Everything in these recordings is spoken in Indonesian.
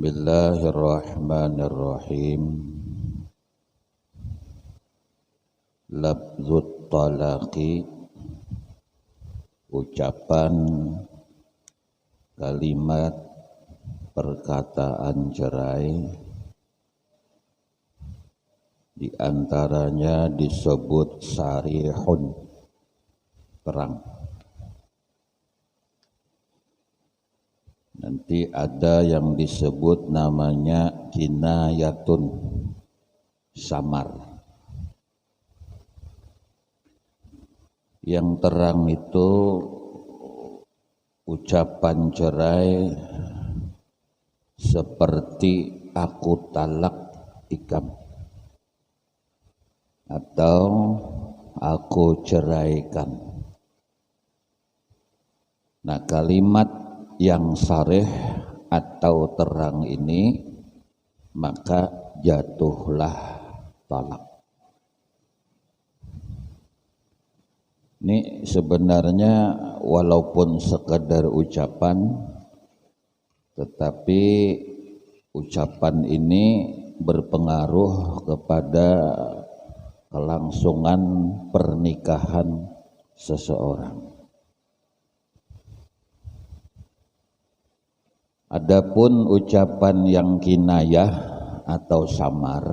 Bismillahirrahmanirrahim. Lafzut talaqi, ucapan, kalimat, perkataan cerai, di antaranya disebut sarihun, terang. Nanti ada yang disebut namanya kinayatun, samar. Yang terang itu ucapan cerai seperti aku talak ikam atau aku ceraikan. Nah, kalimat yang sarih atau terang ini maka jatuhlah talak. Ini sebenarnya walaupun sekedar ucapan, tetapi ucapan ini berpengaruh kepada kelangsungan pernikahan seseorang. Adapun ucapan yang kinayah atau samar,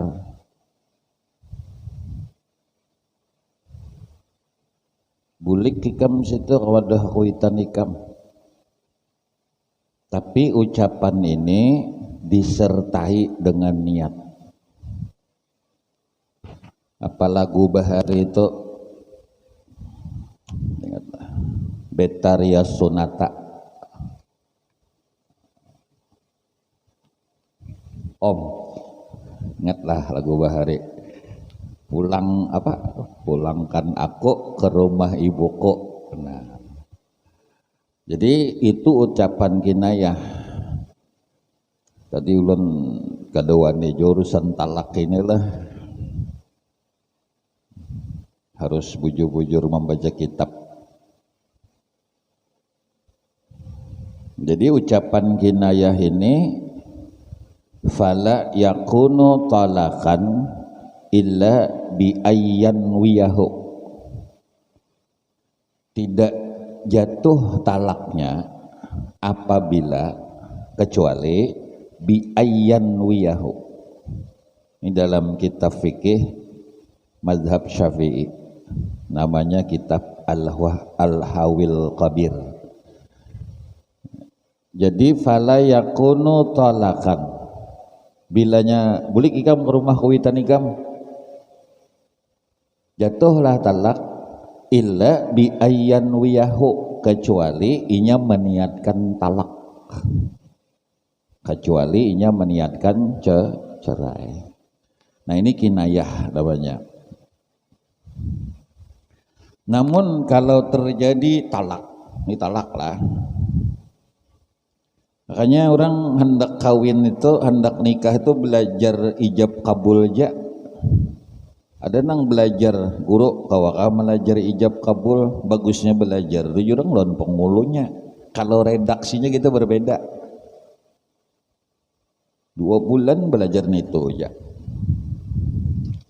bulik ikam situ wadah kuitan ikam. Tapi ucapan ini disertai dengan niat. Apa lagu Bahari itu? Ingatlah. Betaria Sonata. Om, ingatlah lagu Bahari. Pulangkan aku ke rumah ibuku. Nah, jadi itu ucapan kinayah. Tadi ulun kadawani jurusan talak inilah harus bujur-bujur membaca kitab. Jadi ucapan kinayah ini fala yakunu talakan illa bi ayyan wiyahu, tidak jatuh talaknya apabila kecuali bi ayyan wiyahu. Ini dalam kitab fikih mazhab Syafi'i, namanya kitab Al-Hawil Qabir. Jadi fala yakunu talakan, bilanya bulik ikam ke rumah kuitan ikam, jatuhlah talak illa bi ayyan wiyahu, kecuali inya meniatkan talak, kecuali inya meniatkan cerai. Nah, ini kinayah namanya. Namun kalau terjadi talak, ini talak lah. Makanya orang hendak kawin itu, hendak nikah itu belajar ijab kabul aja. Ada nang belajar guru kawaka belajar ijab kabul, bagusnya belajar itu orang lawan pengulunya. Kalau redaksinya kita berbeda. 2 bulan belajar itu aja.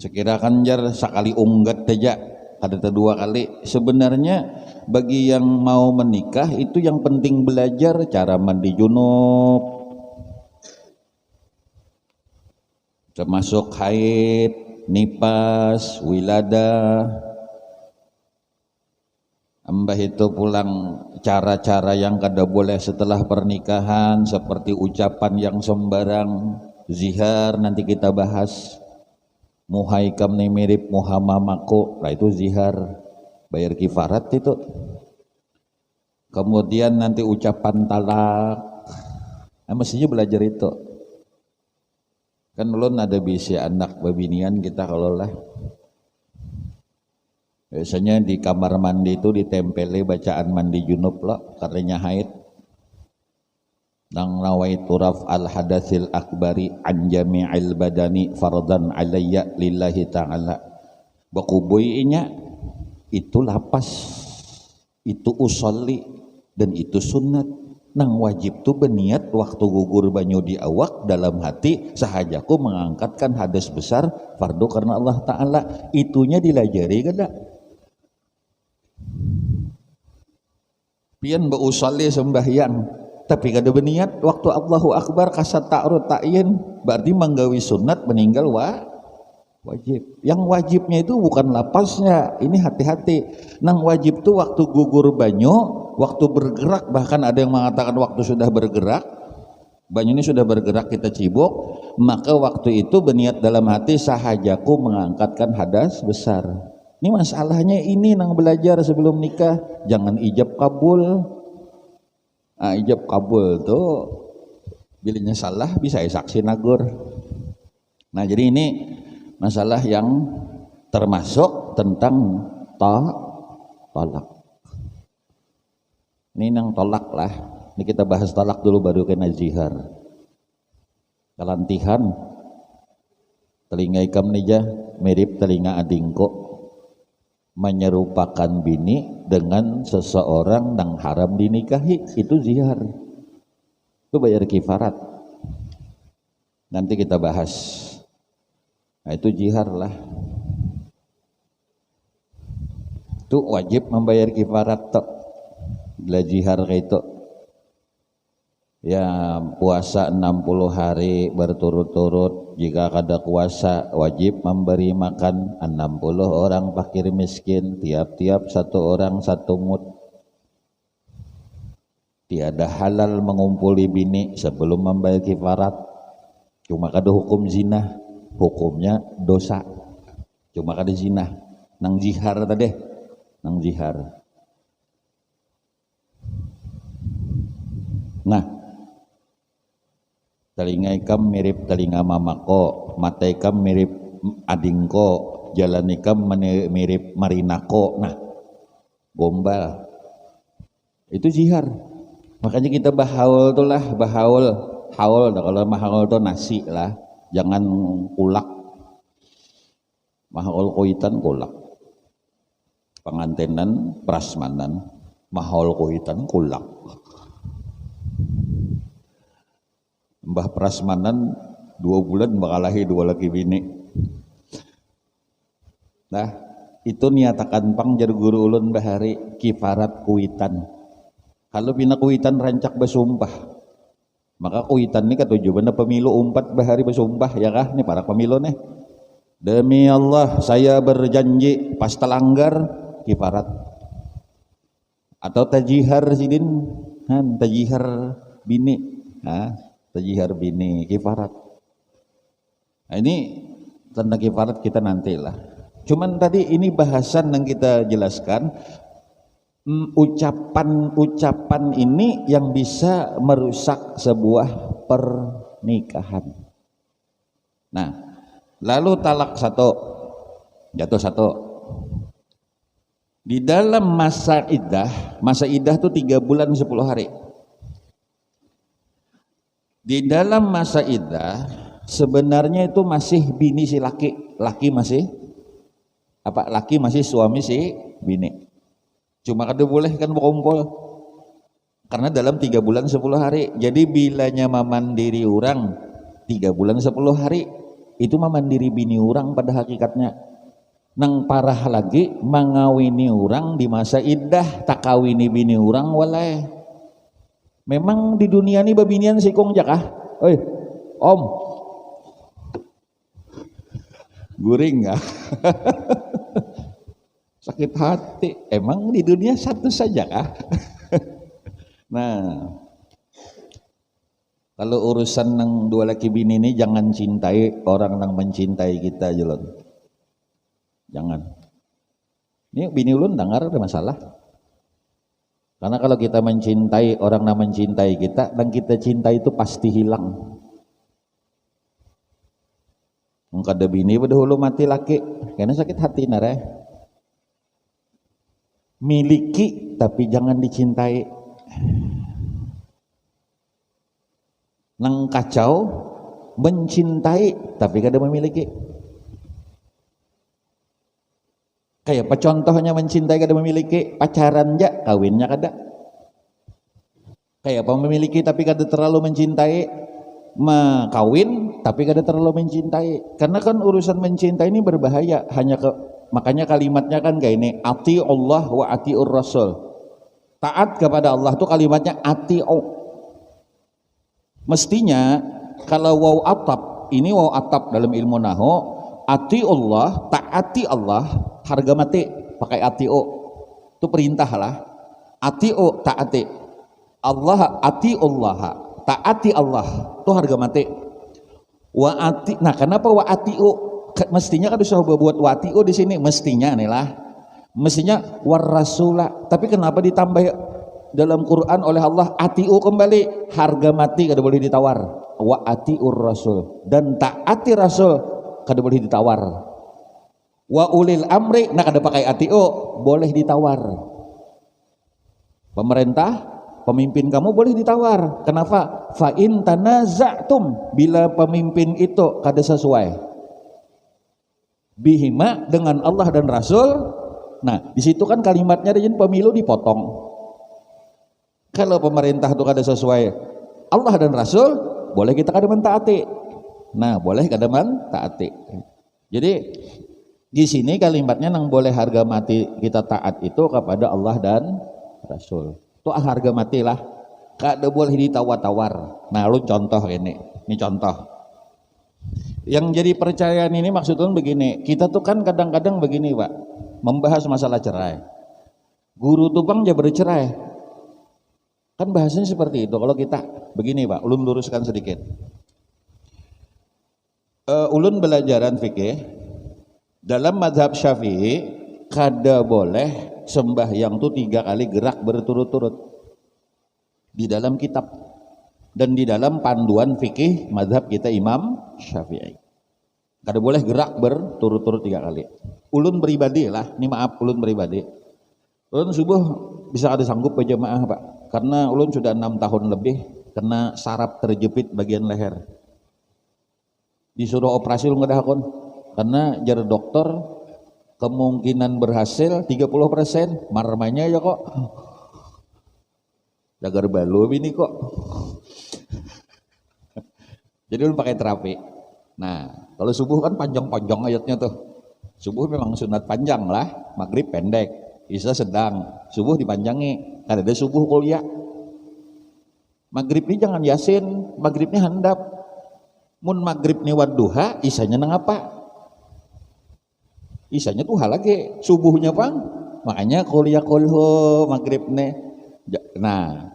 Sekirakan jar sekali unggat aja, ada 2 kali. Sebenarnya bagi yang mau menikah itu yang penting belajar cara mandi junub, termasuk haid, nifas, wiladah. Ambah itu pulang cara-cara yang kada boleh setelah pernikahan, seperti ucapan yang sembarang, zihar nanti kita bahas. Muhaikam nih mirip muhamamaku, nah itu zihar, bayar kifarat itu. Kemudian nanti ucapan talak, nah, mestinya belajar itu. Kan belum ada bisi anak babinian kita kalau lah. Biasanya di kamar mandi itu ditempeli bacaan mandi junub loh, karena haid. Nang nawaitu raf al hadasil akbari an jami'il badani fardan alayya lillahi ta'ala. Bakuboynya itu lapas, itu usolli, dan itu sunnat. Nang wajib tuh berniat waktu gugur banyu di awak dalam hati sahajaku mengangkatkan hadas besar fardu karena Allah Ta'ala. Itunya dilajari kada pian beusalli sembahyang tapi kada berniat waktu Allahu Akbar kasat ta'rud ta'yin berarti manggawi sunat meninggal wajib. Yang wajibnya itu bukan lapasnya, ini hati-hati. Nang wajib tuh waktu gugur banyu, waktu bergerak, bahkan ada yang mengatakan waktu sudah bergerak, banyu ini sudah bergerak kita cibuk, maka waktu itu berniat dalam hati sahajaku mengangkatkan hadas besar. Ini masalahnya ini nang belajar sebelum nikah, jangan ijab kabul. Ijab kabul tuh bilanya salah bisa saksi nagur. Nah jadi ini masalah yang termasuk tentang tolak. Ini nang tolak lah. Ini kita bahas tolak dulu baru kena zihar. Kelantihan telinga ikam nija mirip telinga adingko, menyerupakan bini dengan seseorang yang haram dinikahi, itu zihar. Itu bayar kifarat. Nanti kita bahas. Nah itu jihar lah. Itu wajib membayar kifarat tok. Bila jihar kayak itu. Ya puasa 60 hari berturut-turut, jika kada puasa wajib memberi makan 60 orang fakir miskin, tiap-tiap satu orang satu mud. Tiada halal mengumpuli bini sebelum membayar kifarat. Cuma kada hukum zina, hukumnya dosa. Cuma kada zina. Nang jihar tadi, nang jihar. Nah, telinga ikam mirip telinga mamako, mata ikam mirip adingko, jalan ikam mirip marinako. Nah, gombal. Itu jihar. Makanya kita bahaul tuh lah, bahaul, haul. Kalau mahaul tuh nasi lah, jangan kulak. Mahaul kuitan kulak. Pengantenan prasmanan, mahaul kuitan kulak. Mbah prasmanan 2 bulan bakalahi 2 laki bini. Nah itu niatakan pang jar guru ulun bahari kifarat kuitan. Kalau bina kuitan rancak bersumpah, maka kuitan ini ketujuan pemilu 4 bahari bersumpah ya kah? Ini para pemilu nih. Demi Allah saya berjanji pas telanggar kifarat. Atau tajihar sidin, tajihar bini. Tajihar bini kifarat. Nah, ini tentang kifarat kita nantilah. Cuman tadi ini bahasan yang kita jelaskan, ucapan ini yang bisa merusak sebuah pernikahan. Nah, lalu talak satu, jatuh satu. Di dalam masa idah itu 3 bulan 10 hari. Di dalam masa idah sebenarnya itu masih bini si laki, laki masih suami si bini. Cuma kada boleh kan berkumpul karena dalam 3 bulan 10 hari. Jadi bilanya mamandiri orang 3 bulan 10 hari itu mamandiri bini orang pada hakikatnya. Nang parah lagi mengawini orang di masa idah tak kawini bini orang walai. Memang di dunia ini babinian sikong jakah. Oi, om. Guring nggak? Sakit hati. Emang di dunia satu saja kah? Nah, kalau urusan nang 2 laki bini ini jangan cintai orang nang mencintai kita jelon. Jangan. Ini bini ulun dengar ada masalah. Karena kalau kita mencintai orang yang mencintai kita, dan kita cinta itu pasti hilang. Kada bini berdahulu mati laki, karena sakit hati nare. Miliki tapi jangan dicintai. Nang kacau, mencintai tapi kada memiliki. Kayak apa contohnya mencintai kada memiliki, pacaran aja, kawinnya kada. Kayak apa memiliki tapi kada terlalu mencintai, kawin tapi kada terlalu mencintai. Karena kan urusan mencintai ini berbahaya. Makanya kalimatnya kan kayak ini, ati Allah wa atiur Rasul. Taat kepada Allah tuh kalimatnya ati'u. Mestinya kalau waw atap, ini waw atap dalam ilmu nahwu, ati Allah, taati Allah, harga mati pakai ati'u. Itu perintah lah. Ati'u taati. Allah ati Allah, taati Allah. Itu harga mati. Wa ati. Nah, kenapa wa ati'u? Mestinya kan bisa buat wa ati'u di sini, mestinya nih lah. Mestinya war rasulah. Tapi kenapa ditambah dalam Quran oleh Allah ati'u kembali? Harga mati kada boleh ditawar. Wa ati'ur rasul, dan taati rasul kada boleh ditawar. Wa ulil amri, nah kada pakai ati'u, boleh ditawar. Pemerintah, pemimpin kamu boleh ditawar. Kenapa? Fa in tanaza'tum, bila pemimpin itu kada sesuai bihima dengan Allah dan Rasul. Nah, di situ kan kalimatnya dengan pemilu dipotong. Kalau pemerintah itu kada sesuai Allah dan Rasul, boleh kita kada mentaati. Nah, boleh kada mentaati. Jadi di sini kalimatnya nang boleh harga mati kita taat itu kepada Allah dan Rasul. Itu harga mati lah. Kada boleh ditawar-tawar. Nah, lu contoh ini contoh. Yang jadi percayaan ini maksudnya begini, kita tuh kan kadang-kadang begini Pak, membahas masalah cerai. Guru tuh bang dia bercerai. Kan bahasanya seperti itu. Kalau kita begini Pak, ulun luruskan sedikit. Ulun belajaran fikih dalam mazhab Syafi'i kada boleh sembahyang tuh 3 kali gerak berturut-turut di dalam kitab dan di dalam panduan fikih mazhab kita Imam Syafi'i. Kada boleh gerak berturut-turut 3 kali. Ulun pribadi lah, ini maaf ulun pribadi. Ulun subuh bisa ada sanggup berjamaah Pak, karena ulun sudah 6 tahun lebih kena saraf terjepit bagian leher. Disuruh operasi ulun kada hakun, karena jar dokter kemungkinan berhasil 30%, marmanya ya kok. Jagar balu ini kok. Jadi ulun pakai terapi. Nah, kalau subuh kan panjang-panjang ayatnya tuh. Subuh memang sunat panjang lah, maghrib pendek, isya sedang, subuh dipanjangi. Kan ada subuh kuliah. Maghrib ini jangan yasin, maghrib ini handap. Mun maghrib ini wadduha, isanya nang apa? Isanya tuh hal lagi, subuhnya pang. Makanya kuliah kulhu maghrib nih. Nah,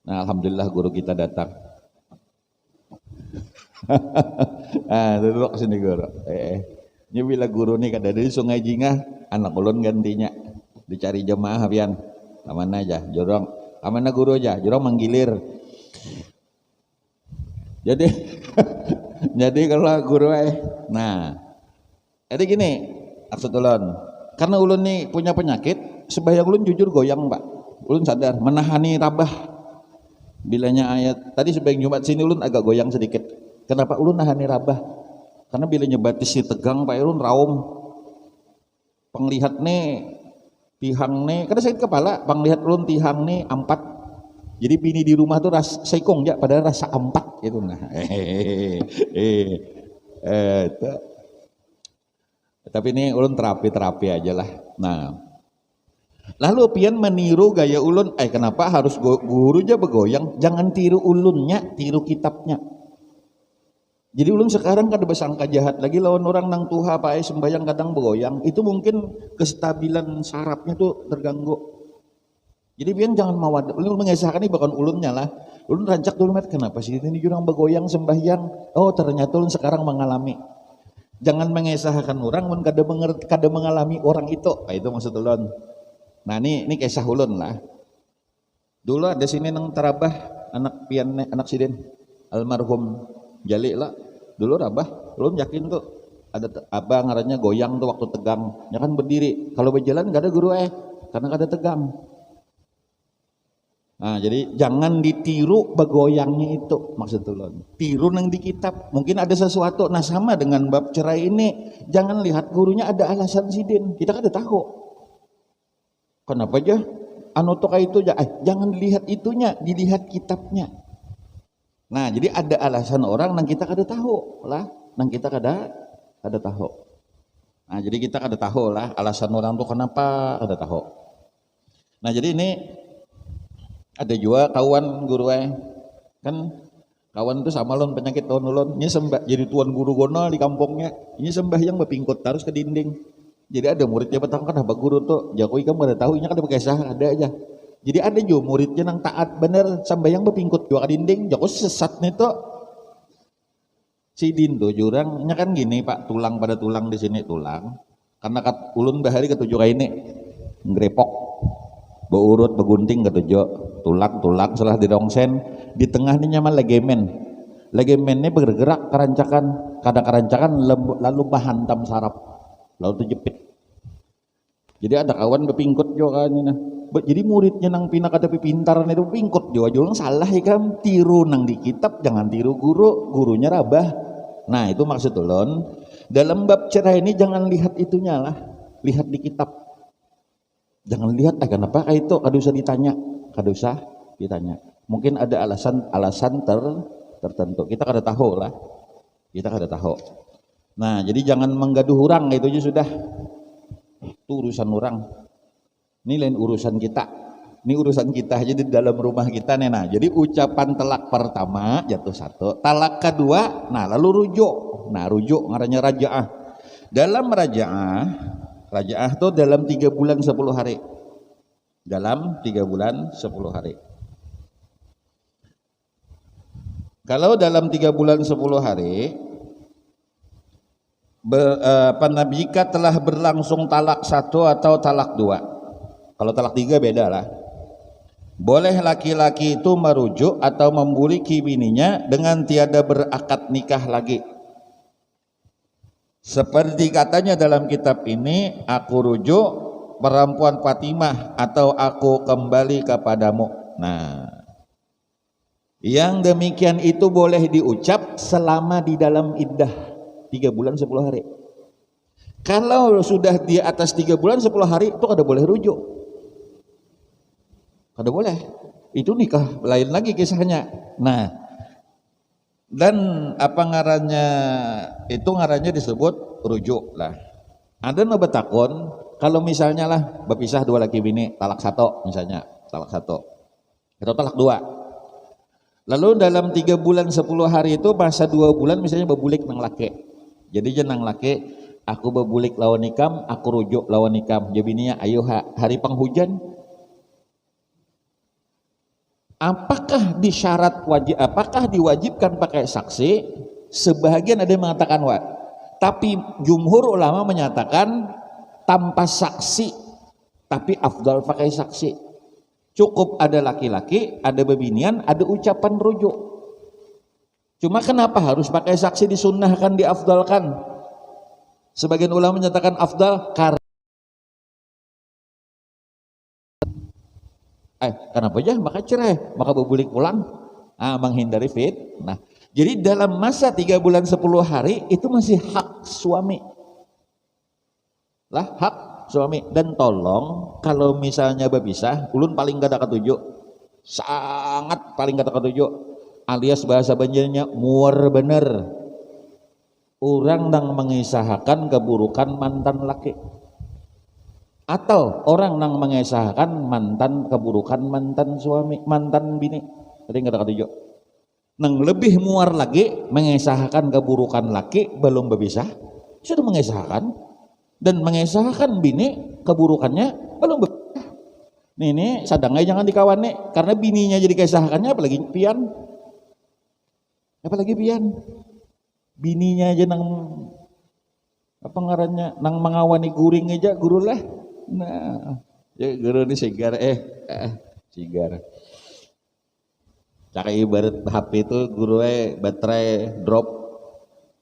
alhamdulillah guru kita datang. Duduk sini guru. Ini bila guru nih kada dari Sungai Jingah, anak ulun gantinya dicari jemaah pian. Kamana aja, jorong. Kamana guru aja, jorong manggilir. Jadi jadi kalau guru nah, jadi gini, maksud ulun, karena ulun nih punya penyakit, sembahyang ulun jujur goyang Pak. Ulun sadar menahani rabah. Bilanya ayat tadi sembahyang Jumat sini ulun agak goyang sedikit. Kenapa ulun nahani rabah? Karena bilanya batis si tegang Pak ulun raum. Penglihat nih tihang nih, karena sakit kepala, penglihat ulun tihang nih 4. Jadi bini di rumah tuh seikong ya, padahal rasa 4 gitu nah. Tapi ini ulun terapi aja lah. Nah, lalu pian meniru gaya ulun, kenapa harus guru aja begoyang? Jangan tiru ulunnya, tiru kitabnya. Jadi ulun sekarang kada bersangka jahat lagi lawan orang nang tuha Pak sembahyang kadang begoyang. Itu mungkin kestabilan sarafnya tuh terganggu. Jadi pian jangan mawad. Ulun mengesahkan ini bukan ulunnya lah. Ulun rancak dulu kenapa sih ini jurang begoyang sembahyang? Oh ternyata ulun sekarang mengalami. Jangan mengesahkan orang mun kada mengalami orang itu. Itu maksud ulun. Nah ini kisah ulun lah. Dulu ada sini nang terabah anak pian anak sidin almarhum Jali lah. Dulu rabah, ulun yakin tuh ada apa ngarannya goyang tuh waktu tegang. Ya kan berdiri. Kalau berjalan gak ada guru karena gak ada tegang. Nah, jadi jangan ditiru begoyangnya itu maksud ulun. Tiru nang di kitab. Mungkin ada sesuatu. Nah sama dengan bab cerai ini. Jangan lihat gurunya ada alasan sidin. Kita kan tahu. Kenapa aja? anu toka itu jangan dilihat itunya, dilihat kitabnya. Nah, jadi ada alasan orang nang kita kada tahu lah, nang kita kada tahu. Nah, jadi kita kada tahu lah alasan orang tuh kenapa kada tahu. Nah, jadi ini ada juga kawan guru kan kawan itu sama lon penyakit tahun ulon, ini sembah jadi tuan guru gono di kampungnya, ini sembahyang berpingkot terus ke dinding. Jadi ada muridnya petang kan apa guru tuh, Jakoi kamu ada tahu, ini kan ada pakai sah ada aja. Jadi ada juga muridnya nang taat bener sembahyang berpingkot juga ke dinding, Jakoi sesat nih tuh. Si Dindo jurangnya kan gini Pak, tulang pada tulang di sini tulang, karena ulun bahari ketujuh kayak ini ngerepok, beurut begunting ketujuh tulang setelah dirongsen di tengah ini nyaman legemennya bergerak kerancakan, kadang kerancakan lalu bahantam saraf lalu terjepit. Jadi ada kawan berpingkot juga kan ini. Jadi muridnya nang pina kata pintar itu pingkot juga julang salah ya kan, tiru nang di kitab jangan tiru gurunya rabah. Nah itu maksud ulun dalam bab cerai ini jangan lihat itunya lah, lihat di kitab. Jangan lihat kenapa itu kada usah ditanya, kada usah ditanya. Mungkin ada alasan tertentu. Kita kada tahu lah. Kita kada tahu. Nah, jadi jangan menggaduh orang, itu aja sudah. Itu urusan orang. Ini lain urusan kita. Ini urusan kita aja di dalam rumah kita nih. Nah, jadi ucapan talak pertama jatuh satu, talak kedua, nah lalu rujuk. Nah, rujuk ngarannya rajaah. Dalam rajaah itu dalam 3 bulan 10 hari. Dalam 3 bulan 10 hari. Kalau dalam 3 bulan 10 hari jika telah berlangsung talak 1 atau talak 2. Kalau talak 3 beda lah. Boleh laki-laki itu merujuk atau membuliki bininya dengan tiada berakad nikah lagi. Seperti katanya dalam kitab ini, aku rujuk perempuan Fatimah atau aku kembali kepadamu. Nah, yang demikian itu boleh diucap selama di dalam iddah 3 bulan 10 hari. Kalau sudah di atas 3 bulan 10 hari itu kada boleh rujuk. Kada boleh. Itu nikah lain lagi kisahnya. Nah, dan apa ngarannya itu ngarannya disebut rujuk lah. Ada nu betakon kalau misalnya lah berpisah 2 laki bini, talak 1 misalnya, talak 1 atau talak 2. Lalu dalam 3 bulan 10 hari itu masa 2 bulan misalnya bebulik nang laki. Jadi jenang laki, aku bebulik lawan nikam, aku rujuk lawan nikam. Jadi bininya ayo hari penghujan. Apakah disyarat wajib, apakah diwajibkan pakai saksi? Sebahagian ada yang mengatakan tapi jumhur ulama menyatakan tanpa saksi, tapi afdal pakai saksi. Cukup ada laki-laki, ada bebinian, ada ucapan rujuk. Cuma kenapa harus pakai saksi, disunnahkan, diafdalkan? Sebagian ulama menyatakan afdal karena kenapa aja maka cerai, maka berbulik pulang, menghindari fitnah. Jadi dalam masa 3 bulan 10 hari itu masih hak suami lah, hak suami. Dan tolong kalau misalnya berpisah, ulun paling gak ada ketujuh, sangat paling gak ada ketujuh, alias bahasa banjarnya muar bener orang nang mengisahkan keburukan mantan laki, atau orang nang mengisahkan mantan keburukan mantan suami, mantan bini. Tadi nggak ada ketujuh. Nang lebih muar lagi mengisahkan keburukan laki belum berpisah, sudah mengisahkan dan mengisahkan bini keburukannya belum berpisah. Ini sadangnya jangan dikawan nih, karena bininya jadi kisahkannya apalagi pian, bininya aja nang apa ngarannya nang mengawani guring aja guru lah. Nah, ya guru ini sigar sigar. Cak ibarat HP itu guru baterai drop,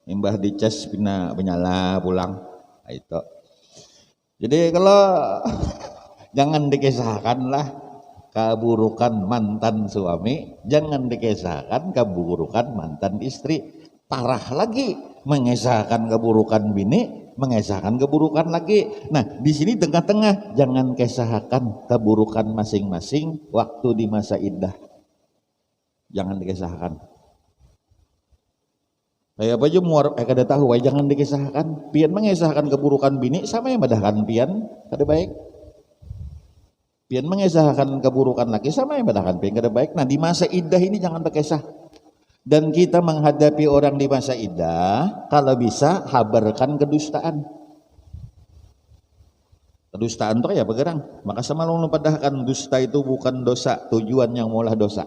imbah dicas pina menyala pulang. Nah, itu. Jadi kalau jangan dikisahkan lah keburukan mantan suami, jangan dikisahkan keburukan mantan istri. Parah lagi mengisahkan keburukan bini, mengesahkan keburukan lagi. Nah, di sini tengah-tengah, jangan kesahkan keburukan masing-masing waktu di masa iddah. Jangan dikesahkan. Kayak apa aja muar kada tahu, jangan dikesahkan. Pian mengesahkan keburukan bini sama yang badahkan pian kada baik. Pian mengesahkan keburukan laki sama yang badahkan pian kada baik. Nah, di masa iddah ini jangan berkesah. Dan kita menghadapi orang di masa iddah, kalau bisa habarkan kedustaan. Kedustaan itu ya bergerang. Maka sama lu padahkan dusta itu bukan dosa, tujuan yang maulah dosa.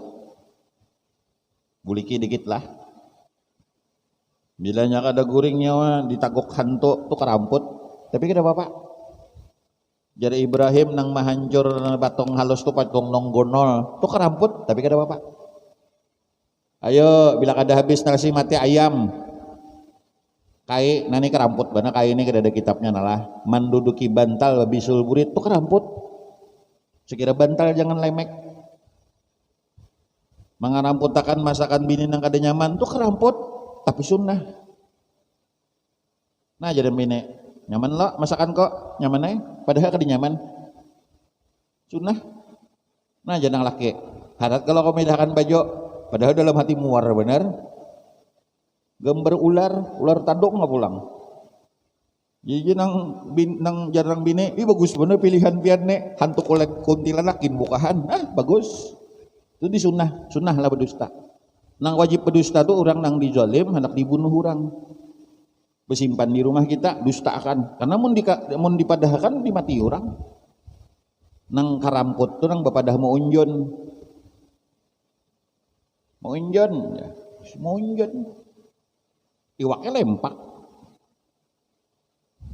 Buliki dikit lah. Bilanya kada guring nyawa ditagok hantu tuh keramput, tapi kada apa-apa. Jadi Ibrahim nang mahancur batong halus tuh patong nonggonol tuh keramput, tapi kada apa-apa. Ayo bila kada habis nasi mati ayam, kai nani keramput, bana kai ini kada ada kitabnya nalah. Manduduki bantal bisul burit tuh keramput. Sekira bantal jangan lemek. Mangaramputakan masakan bini nang kada nyaman tuh keramput, tapi sunnah. Nah jadi bini nyaman lo masakan kok nyaman padahal kada nyaman. Sunnah. Nah jangan laki. Harat kalau kau medahkan baju. Padahal dalam hati muar benar. Gambar ular tanduk nggak pulang. Jadi nang jarang bini, bagus bener pilihan pian nek hantu kolek kuntilanakin bukahan, bagus. Itu di sunnah lah berdusta. Nang wajib berdusta tuh orang nang dizalim, hendak dibunuh orang. Bersimpan di rumah kita, dustakan. Karena mun dipadahkan dimati orang. Nang karamput tuh nang bapadah mau unjon. Mau unjon, iwaknya lempak,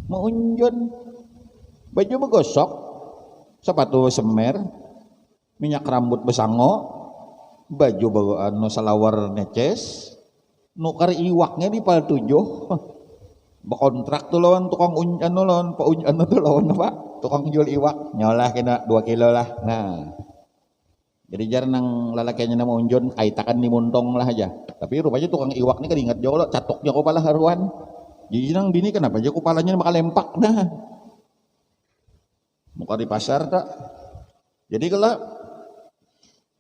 mau unjon, baju begosok, sepatu semer, minyak rambut besango, baju salawar neces, nukar iwaknya di pal 7, berkontrak tuh lawan tukang lawan tuh lawan apa? Tukang jual iwak, nyolah kena 2 kilo lah, nah. Jadi jarang nang lalakinya nama unjon kaitakan di muntong lah aja. Tapi rupanya tukang iwak ini kan ingat jauh lo catoknya kepala haruan. Jadi nang bini kenapa aja kepalanya bakal lempak nah. Muka di pasar tak. Jadi kalau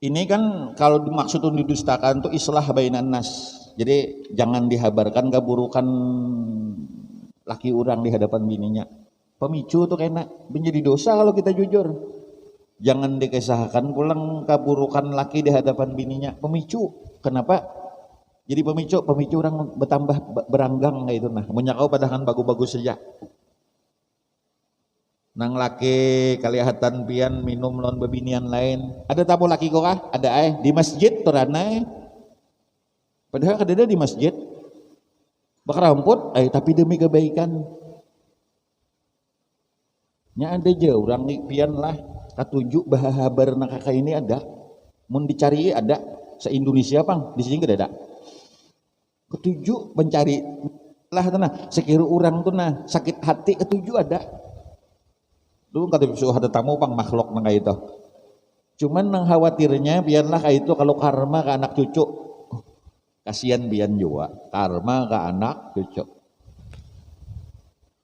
ini kan kalau dimaksud didustakan itu islah bainan nas. Jadi jangan dihabarkan keburukan laki orang di hadapan bininya. Pemicu tuh kena menjadi dosa kalau kita jujur. Jangan dikesahkan pulang keburukan laki di hadapan bininya. Pemicu. Kenapa? Jadi pemicu orang bertambah beranggang kayak itu nah. Menyakau padahal bagus-bagus saja. Nang laki kelihatan pian minum lawan bebinian lain. Ada tamu laki kok kah? Ada di masjid torana. Padahal ada di masjid. Bakaramput tapi demi kebaikan. Nya ada aja orang pian lah. Ketujuh bahabar nak kakak ini ada, mau dicari ada se-Indonesia pang di sini gak ada. Ketujuh mencari lah tanah sekira orang tuh nah sakit hati ketujuh ada. Dulu kata bisa ada tamu pang makhluk nang itu. Cuman nang khawatirnya biarlah kayak itu kalau karma ke anak cucu, kasihan bian juga karma ke anak cucu.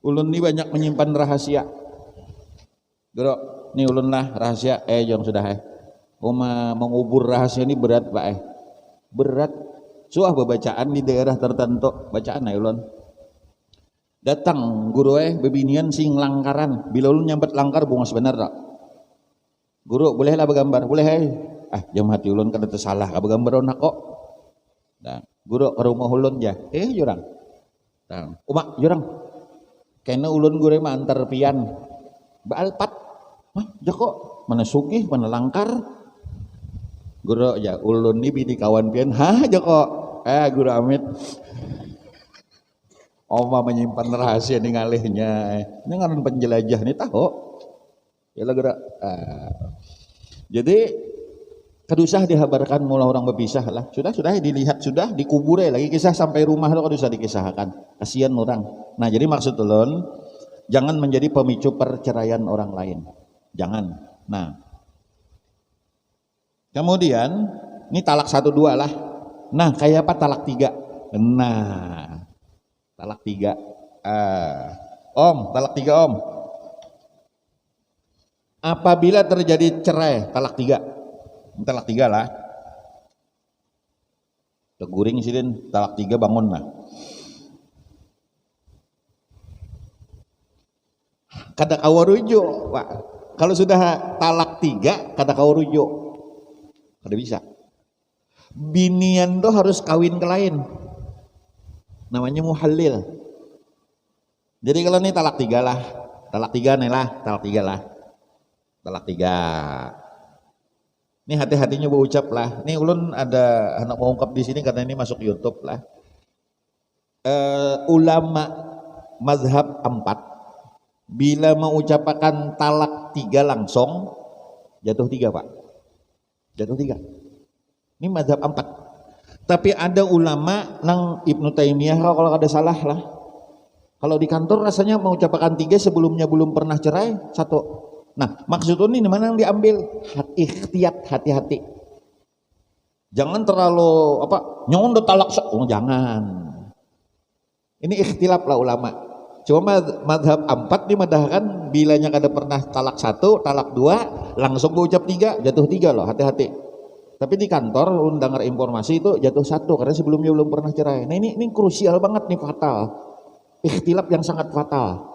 Ulun ini banyak menyimpan rahasia. Gerok. Ini ulun lah rahasia, jom sudah mengubur rahasia ini berat pak berat. Suah bacaan di daerah tertentu, bacaan ulun. Datang guru bebinian sing langkaran, bila ulun nyambat langkar bunga sebenar tak? Guru bolehlah bergambar, boleh jam hati ulun kada tersalah, bergambar onak kok. Nah, guru ke rumah ulun ya, jurang. Nah, umak jurang. Kena ulun guru mah antar pian, baalpat. Joko mana sugih mana langkar guru ya ulun ni bini kawan pian Joko guru Amit oma menyimpan rahasia nih ngalihnya ini ngaran penjelajah nih tahu ya lah guru jadi kedusah dihabarkan mula orang berpisah lah sudah dilihat sudah dikubur lagi kisah sampai rumah lo kedusah dikisahkan kasihan orang. Nah jadi maksud ulun jangan menjadi pemicu perceraian orang lain. Jangan. Nah, kemudian ini talak 1 2 lah. Nah, kayak apa talak 3? Nah, talak 3. Om, talak 3 om. Apabila terjadi cerai, talak 3. Talak 3 lah. Teguring sih talak 3 bangun lah. Kada kawarujo, Pak. Kalau sudah talak 3, kada kawarujo. Kada bisa. Binian tuh harus kawin ke lain. Namanya muhallil. Jadi kalau ini talak 3 lah. Talak 3 nih lah, talak 3 lah. Talak 3. Ini hati-hatinya berucap lah. Ini ulun ada anak mau ungkap di sini karena ini masuk YouTube lah. Ulama mazhab 4 bila mengucapkan talak 3 langsung jatuh 3 Pak. Jatuh 3. Ini mazhab 4. Tapi ada ulama nang Ibnu Taimiyah kalau ada salah lah. Kalau di kantor rasanya mengucapkan 3 sebelumnya belum pernah cerai 1. Nah, maksudnya ini mana yang diambil? Ikhtiyat, hati-hati. Jangan terlalu nyon udah talak jangan. Ini ikhtilaf lah ulama. Cuma madhab 4 dimadahkan bilanya kada pernah talak 1, talak 2 langsung berucap 3, jatuh 3 loh, hati-hati. Tapi di kantor dengar informasi itu jatuh 1 karena sebelumnya belum pernah cerai. Nah ini krusial banget nih, fatal. Ikhtilaf yang sangat fatal.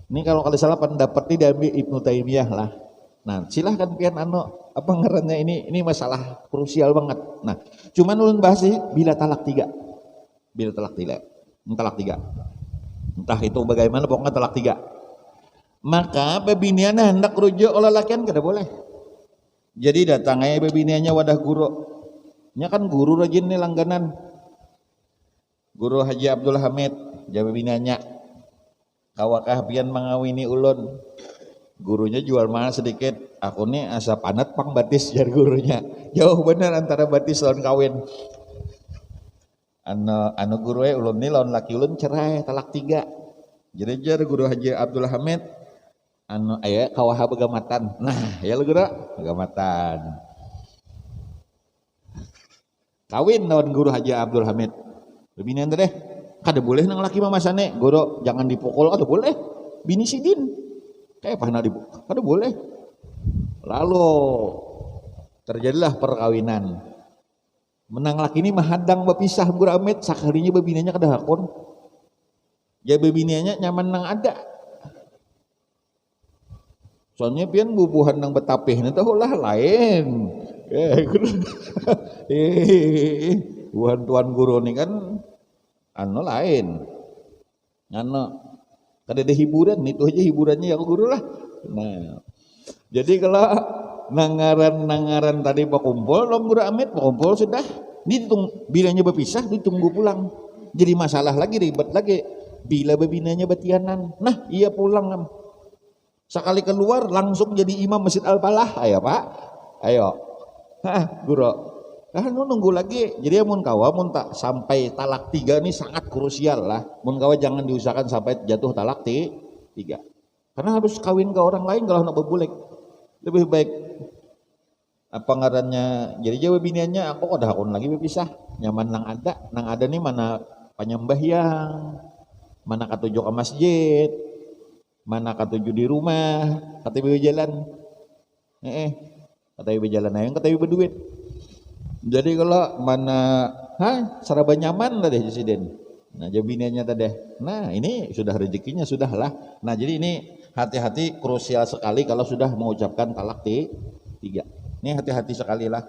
Ini kalau salah pendapat ini diambil Ibnu Taimiyah lah. Nah silahkan pian ngarannya ini masalah krusial banget. Nah cuman ulun bahas sih bila talak 3. Bila talak 3. Talak 3. Entah itu bagaimana pokoknya talak 3. Maka bebiniannya hendak rujuk oleh lakian kada boleh. Jadi datangnya bebiniannya wadah guru. Nya kan guru rajin nih langganan. Guru Haji Abdul Hamid, jabe biniannya. Kawakah pian mengawini ulun. Gurunya jual mahal sedikit. Aku nih asa panat pang batis jar gurunya. Jauh bener antara batis lawan kawin. Anu guru ulun nih lawan laki ulun cerai talak 3. Jadi jar guru Haji Abdul Hamid aya kawaha begamatan. Nah, ya lu guru begamatan. Kawin lawan guru Haji Abdul Hamid. Binian deh. Kada boleh nang laki mamasane, guru jangan dipukul, kada boleh. Bini sidin. Kayak pernah dipukul, kada boleh. Lalu terjadilah perkawinan. Menang laki ini mahadang bapisah guru Amit sakalinya bebiniannya kada hakun. Ya bebiniannya nyaman nang ada. Soalnya pian bubuhan nang betapih nanti lah lain. Buhan tuan guru nih kan lain. Kada ada hiburan, itu aja hiburannya ya guru lah. Nah. Jadi kalau nangaran tadi berkumpul, long guru Amit berkumpul sudah. Ini bilanya berpisah ditunggu pulang. Jadi masalah lagi, ribet lagi. Bila bebinanya betianan, nah iya pulang. Sekali keluar langsung jadi imam Masjid Al-Falah. Ayo Pak, ayo. Guru. Nunggu lagi. Jadi mun kawa mun tak sampai talak 3 ini sangat krusial lah. Mun kawa jangan diusahakan sampai jatuh talak 3. Karena harus kawin ke orang lain kalau nak berbulek. Lebih baik ngarannya. Jadi jawab biniannya aku kada hakun lagi berpisah. Nyaman nang ada nih mana penyembahyang, mana katuju ke masjid, mana katuju di rumah, katuju jalan. Katuju jalan aja, katuju berduit. Jadi kalau mana serba nyaman lah deh Presiden. Nah jabinannya tadi. Nah ini sudah rezekinya sudah lah. Nah jadi ini hati-hati krusial sekali kalau sudah mengucapkan talak 3. Ini hati-hati sekali lah.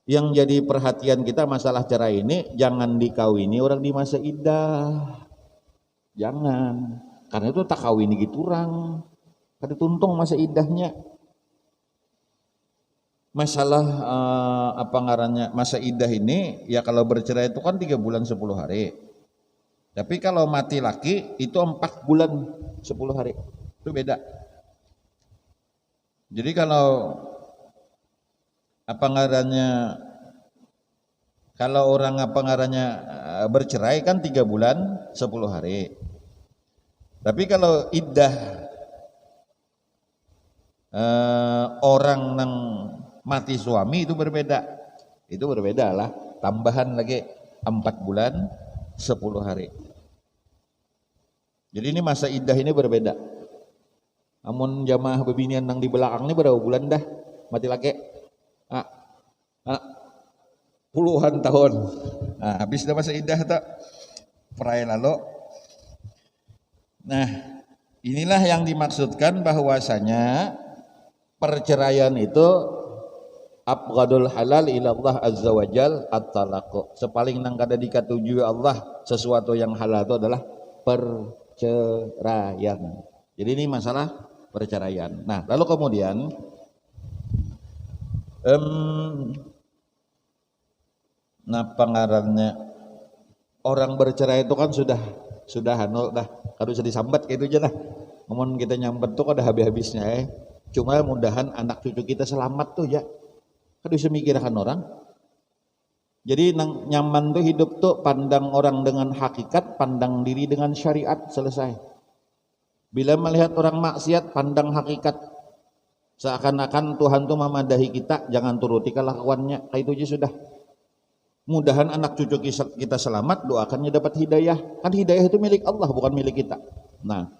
Yang jadi perhatian kita masalah cerai ini jangan dikawini orang di masa iddah. Jangan. Karena itu tak kawini gitu orang. Kada tuntung masa iddahnya. Masalah masa iddah ini ya kalau bercerai itu kan 3 bulan 10 hari. Tapi kalau mati laki itu 4 bulan 10 hari. Itu beda. Jadi kalau kalau orang bercerai kan 3 bulan 10 hari. Tapi kalau iddah orang nang mati suami itu berbeda. Itu berbeda lah. Tambahan lagi 4 bulan 10 hari. Jadi ini masa iddah ini berbeda. Amun jamaah bebinian nang di belakang ini berapa bulan dah mati laki? Ah, ah, puluhan tahun. Nah, habis dah masa iddah tak? Perai lalu. Nah, inilah yang dimaksudkan bahwasanya perceraian itu abghadul halal ila Allah azza wajal at-talaq. Sepaling nang kada dikatujui Allah sesuatu yang halal itu adalah perceraian. Jadi ini masalah perceraian. Nah, lalu kemudian napa ngarannya orang bercerai itu kan sudah anu dah harus disambat kayak itu aja lah. Namun kita nyambat tuh ada habis-habisnya Cuma mudahan anak cucu kita selamat tuh ya. Kan bisa mikirkan orang. Jadi nyaman tuh hidup tuh pandang orang dengan hakikat, pandang diri dengan syariat, selesai. Bila melihat orang maksiat, pandang hakikat. Seakan-akan Tuhan tuh memadahi kita, jangan turuti kelakuannya. Kayak itu aja sudah. Mudahan anak cucu kita selamat, doakannya dapat hidayah. Kan hidayah itu milik Allah, bukan milik kita. Nah,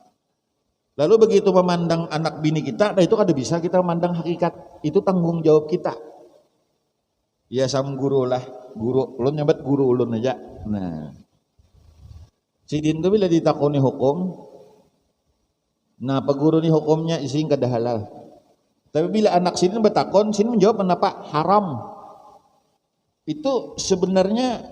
lalu begitu memandang anak bini kita, nah itu kada bisa kita memandang hakikat. Itu tanggung jawab kita. Ya sam guru lah, guru ulun nyabat guru ulun aja. Nah, sidin tuh bila ditakoni hukum, nah peguru ni hukumnya ising kada halal. Tapi bila anak sidin bertakon, sidin menjawab kenapa haram. Itu sebenarnya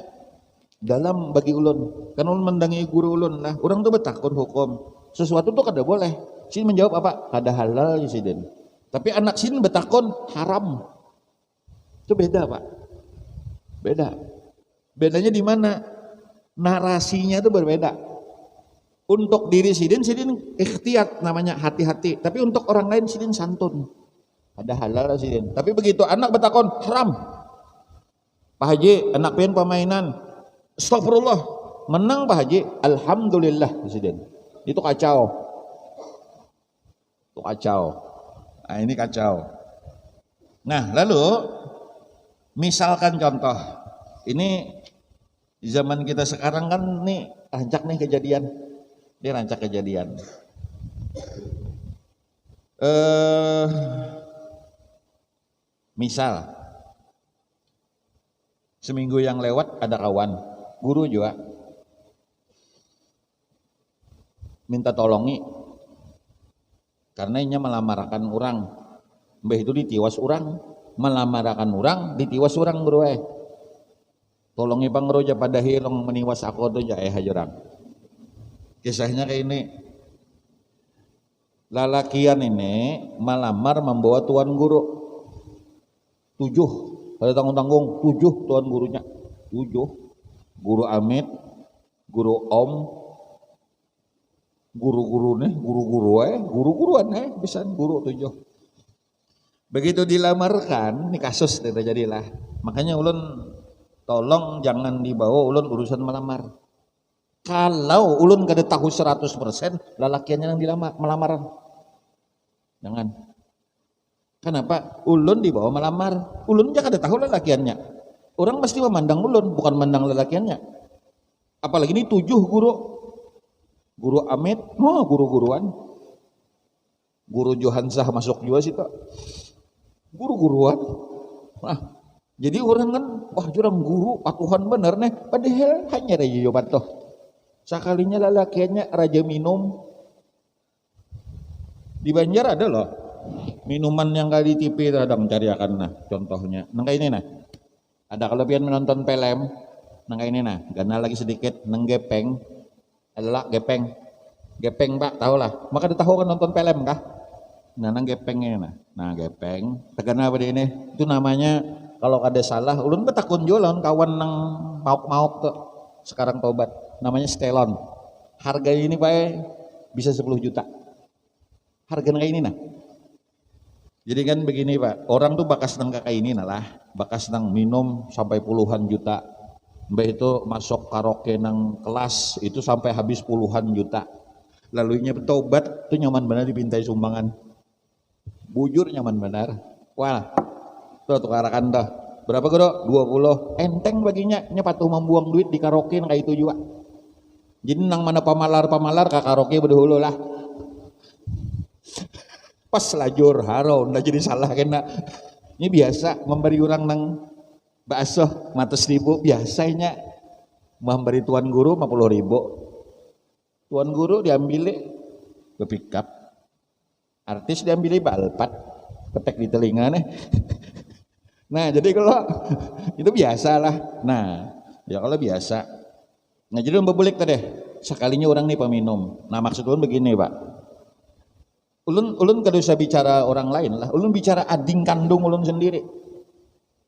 dalam bagi ulun. Kan ulun mendangi guru ulun lah. Orang tuh bertakon hukum, sesuatu tuh kada boleh. Sidin menjawab apa? Kada halal ya sidin. Tapi anak sidin bertakon haram. Itu beda Pak, beda. Bedanya di mana? Narasinya itu berbeda. Untuk diri sidin ikhtiyat namanya hati-hati. Tapi untuk orang lain sidin santun. Ada halal sidin. Tapi begitu anak bertakon haram. Pak Haji, anak pengen permainan. Astagfirullah. Menang Pak Haji. Alhamdulillah sidin. Itu kacau. Itu kacau. Nah ini kacau. Nah lalu misalkan contoh, ini zaman kita sekarang kan nih rancak nih kejadian, ini rancak kejadian. Misal seminggu yang lewat ada kawan, guru juga minta tolongi karena inya melamarkan orang, mbah itu ditiwas orang. Melamarkan orang, ditiwas orang bro tolongi pangroja pada hilong meniwas aku tuh ya hajurang. Kisahnya kayak ini, lalakian ini melamar membawa tuan guru 7, ada tanggung-tanggung 7 tuan gurunya, 7 guru amit, guru om, guru-guru nih, guru-guruan bisa guru 7. Begitu dilamarkan, ini kasus terjadilah. Makanya ulun tolong jangan dibawa ulun urusan melamar. Kalau ulun kada tahu 100% lalakiannya yang dilamar melamaran. Jangan. Kenapa? Ulun dibawa melamar. Ulun aja kada tahu lalakiannya. Orang pasti memandang ulun, bukan memandang lalakiannya. Apalagi ini 7 guru. Guru amit, guru-guruan. Guru Johansah masuk juga sih Pak. Guru-guruan. Nah, jadi orang kan wah jurang guru atuhan bener nih, padahal hanya raja jobat toh. Sekalinya lalakiannya raja minum. Di Banjar ada loh minuman yang kali di TV ada mencari akan nah contohnya. Nang ini nah. Ada kelebihan menonton film. Nang ini nah, karena lagi sedikit nang gepeng. Adalah gepeng. Gepeng Pak, tahu lah. Maka tahu kan nonton film kah? Nah, nang gepengnya nah gepeng tegana apa ini itu namanya kalau ada salah ulun betakun jualan kawan nang mauk-mauk tuh sekarang tobat namanya stelon harga ini Pak bisa 10 juta harga kayak ini nah. Jadi kan begini Pak, orang tuh bakas nang kayak ini nah lah bakas nang minum sampai puluhan juta mbak itu masuk karaoke nang kelas itu sampai habis puluhan juta lalunya bertobat tuh nyaman benar dipintai sumbangan. Bujur nyaman benar. Wah, tuh tukarakan dah. Berapa guru? 20. Enteng baginya. Nya patuh membuang duit di karaoke kayak itu juga. Jadi nang mana pamalar kakaroke berdahulu lah. Pas lajur harau ndak jadi salah kena. Ini biasa memberi orang nang bakso mata 1.000 biasanya memberi tuan guru 50.000. Tuan guru diambil ke pickup. Artis diambil balpat petek di telinga nih. Nah jadi kalau itu biasa lah. Nah ya kalau biasa. Nah jadi bebulik tadi sekalinya orang nih peminum. Nah maksud ulun begini pak, ulun kada usah bicara orang lain lah, ulun bicara ading kandung ulun sendiri,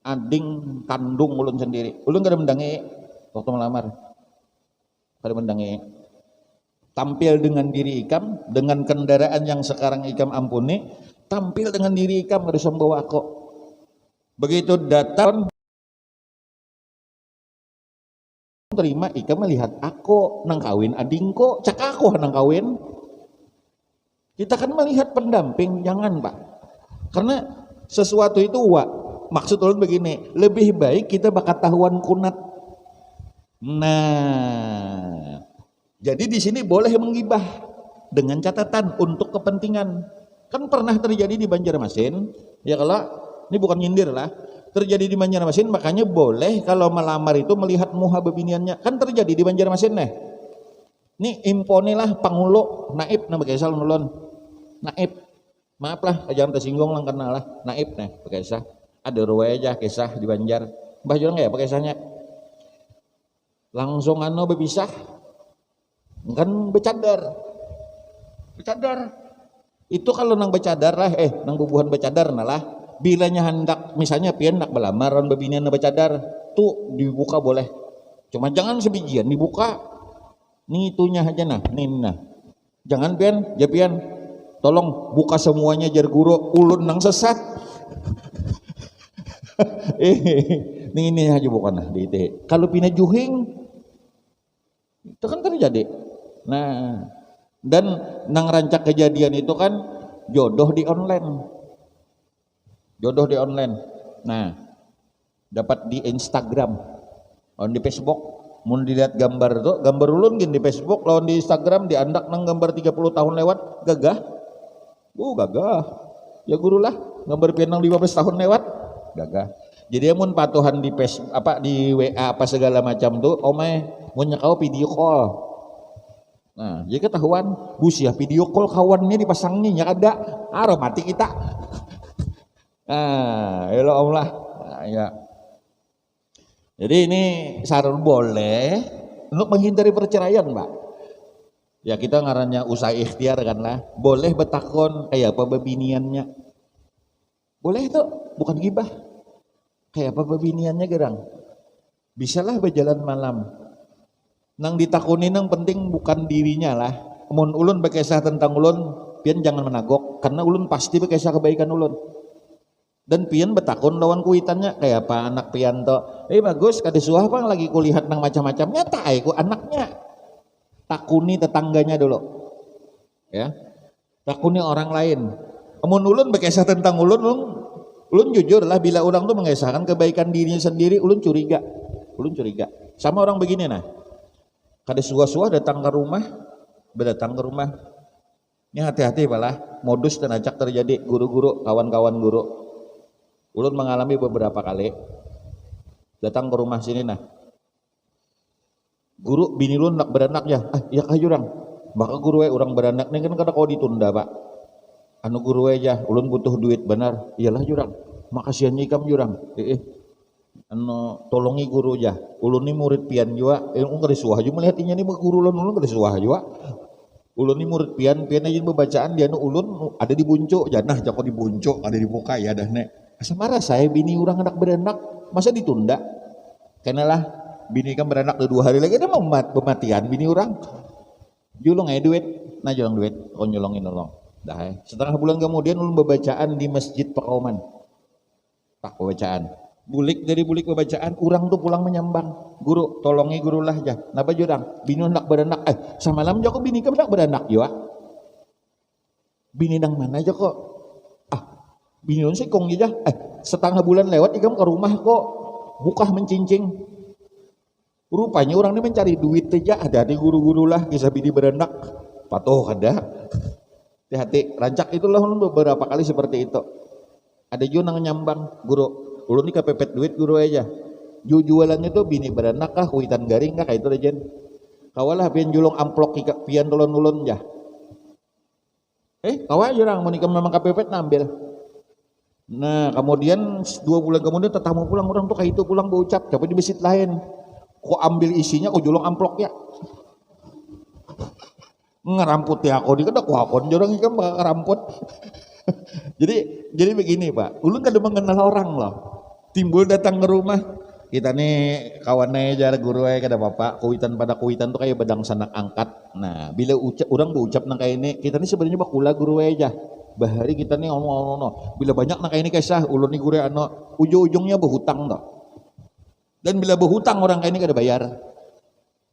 ading kandung ulun sendiri. Ulun kada mendangi waktu melamar, kada mendangi tampil dengan diri ikam dengan kendaraan yang sekarang ikam ampuni, tampil dengan diri ikam kada usah bawa kok. Begitu datang terima ikam melihat aku nang kawin adingko cak aku nang kawin. Kita kan melihat pendamping, jangan pak, karena sesuatu itu maksud ulun begini, lebih baik kita bakat tahuan kunat. Nah jadi di sini boleh menggibah dengan catatan untuk kepentingan. Kan pernah terjadi di Banjarmasin ya, kalau ini bukan nyindir lah, terjadi di Banjarmasin, makanya boleh kalau melamar itu melihat muha bebiniannya. Kan terjadi di Banjarmasin nih. Ini imponilah pangulo naib nama kesal nulon. Naib. Maaf lah jangan tersinggung lang karena lah naib nih pakai sah. Ada ruwe aja kisah di Banjar. Mbah Jurang ya pakai sahnya. Langsung berpisah. Kan becadar. Becadar. Itu kalau nang becadar lah nang bubuhan becadar nah lah. Bilanya hendak misalnya pian nak belamar on bebinian na becadar tuh dibuka boleh, cuma jangan sebijian dibuka nih itunya aja nah jangan pian ya pian tolong buka semuanya jar guru ulun nang sesat. Ini aja bukan nah di itu kalau pina juhing itu kan terjadi. Nah dan nang rancak kejadian itu kan jodoh di online. Nah dapat di Instagram, on di Facebook, mau dilihat gambar tuh, gambar ulun gini di Facebook, lawan di Instagram diandak nang gambar 30 tahun lewat, gagah, gagah, ya guru lah, gambar pianang 15 tahun lewat, gagah. Jadi amun patuhan di Facebook, apa di WA apa segala macam tuh, mau nyakau video call. Nah jadi ketahuan, busia video call kawannya dipasangnya ada, mati kita. Elo om lah. Nah, ya. Jadi ini saran boleh untuk menghindari perceraian, Pak. Ya kita ngarannya usaha ikhtiar kan lah. Boleh betakon kayak apa bebiniannya. Boleh itu, bukan gibah. Kayak apa bebiniannya gerang. Bisalah berjalan malam. Nang ditakuni nang penting bukan dirinya lah. Mun ulun berkisah tentang ulun, pian jangan menagok karena ulun pasti berkisah kebaikan ulun. Dan pian betakun lawan kuitannya kayak apa anak pian to bagus kada suah bang lagi kulihat nang macam-macam nyata ku anaknya takuni tetangganya dulu ya, takuni orang lain. Amun ulun berkisah tentang ulun jujur lah bila orang tuh mengisahkan kebaikan dirinya sendiri ulun curiga sama orang begini nah kada suah-suah datang ke rumah ini hati-hati malah modus dan acak terjadi guru-guru kawan-kawan guru. Ulun mengalami beberapa kali datang ke rumah sini nah guru bini ulun nak beranak ya ya kah jurang maka guru orang beranak nih kan kada kau ditunda pak anu guru aja ulun butuh duit benar iyalah jurang makasihan ikam jurang anu tolongi guru aja ulun ni murid pian juga ulun kada suah juga melihat inya ni guru ulun kada suah juga ulun ni murid pian aja bacaan dia anu ulun ada di buncuk janah joko di buncuk ada di muka ya dah nek. Samara saya bini orang anak beranak masa ditunda kenalah bini kan beranak 2 hari lagi ada pematian bini orang julung duit nah julang duit nyolongin dah setengah bulan kemudian ulun bacaan di masjid Pakauman pak bacaan bulik bacaan orang tuh pulang menyambang guru tolongi guru lah aja napa jurang bini anak beranak semalam joko bini kan anak beranak juga bini nang mana aja kok bini ulun sih kong aja setengah bulan lewat ikam ke rumah kok bukah mencincing Rupanya orang ini mencari duit aja, ada di guru-guru lah kisah bini beranak patuh ada. Hati-hati rancak itulah beberapa kali seperti itu. Ada juga nang nyambang guru, ulun ini kepepet duit guru aja. Jualannya tuh bini beranak kah, kuitan garing kah, kayak itu aja. Kawalah pian julung amplok pian tulun-ulun ya. Kawal orang mau nikah memang kepepet nambil. Nah kemudian 2 bulan kemudian tetamu pulang orang tuh kayak itu pulang berucap, tapi di besit lain. Kok ambil isinya, kok julung amplok ya. Ngeramput ya aku di kada kuakon jorang ikan bakal ngeramput. jadi begini Pak, ulun kada mengenal orang loh. Timbul datang ke rumah, kita nih kawannya jar guru kada bapak, kuitan pada kuitan tuh kayak bedang sanak angkat. Nah, bila orang berucap nang kayak ini, kita nih sebenarnya bakula guru aja. Bahari kita nih ngomong, bila banyak nang kayak ini kisah, ulun nih guru ujung-ujungnya berhutang toh. Dan bila berhutang orang kayak ini kada bayar.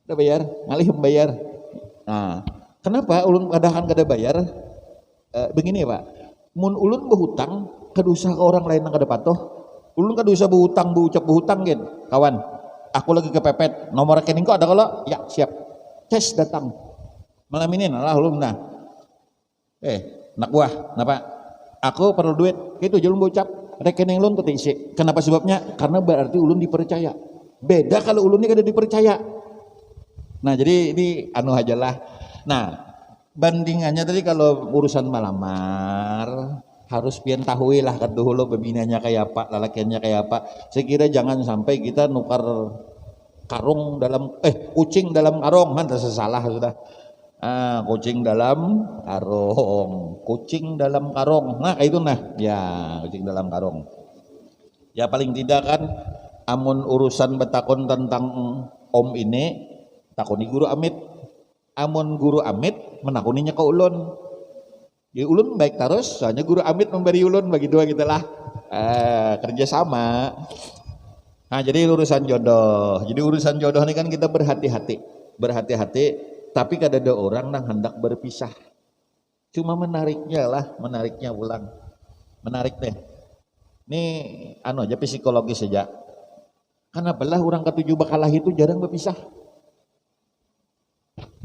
Kada bayar, ngalih membayar. Nah, kenapa ulun kadang kada bayar? Begini Pak, mun ulun berhutang kada usah ke orang lain yang kada patuh. Ulun kada usah berhutang, berucap berhutang gen. Kawan, aku lagi kepepet, nomor rekening kok ada kalau? Ya, siap. Cash datang. Malam ini lah ulun nah. Nak buah, kenapa? Aku perlu duit. Itu aja ulun berucap. Rekening ulun tuh isi. Kenapa sebabnya? Karena berarti ulun dipercaya. Beda kalau ulun ini kada dipercaya. Nah, jadi ini anu aja lah. Nah, bandingannya tadi kalau urusan malamar harus pian tahui lah kedahulu pembinanya kayak apa, lalakiannya kayak apa. Saya kira jangan sampai kita nukar karung dalam kucing dalam karung, man salah sudah. Kucing dalam karung, kucing dalam karung. Nah, kayak itu nah. Ya, kucing dalam karung. Ya paling tidak kan amun urusan betakon tentang om ini takoni guru amit. Amun guru amit menakuninya ke ulun. Ya ulun baik terus, soalnya guru amit memberi ulun bagi dua gitulah. Kerjasama. Nah jadi urusan jodoh. Jadi urusan jodoh ini kan kita berhati-hati. Tapi kada ada orang yang hendak berpisah. Cuma menariknya ulang. Menarik deh. Ini anu aja psikologis saja. Karena belah orang ketujuh bakalah itu jarang berpisah.